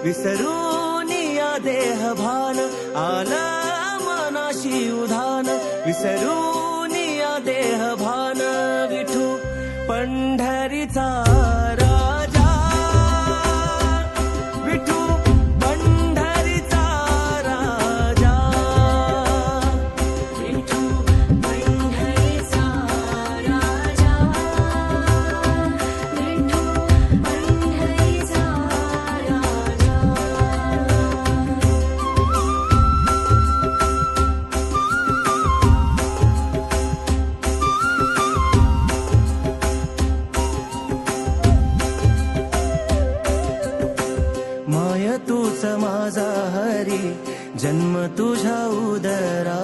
विसरून या देह भान आलं मनाशी उधान विसरून या देह भान विठू पंढरीचा राजा विठू पंढरीचा राजा विठू पंढरीचा राजा विठू पंढरीचा राजा माय तूच माझा हरी जन्म तुझ्या उदरा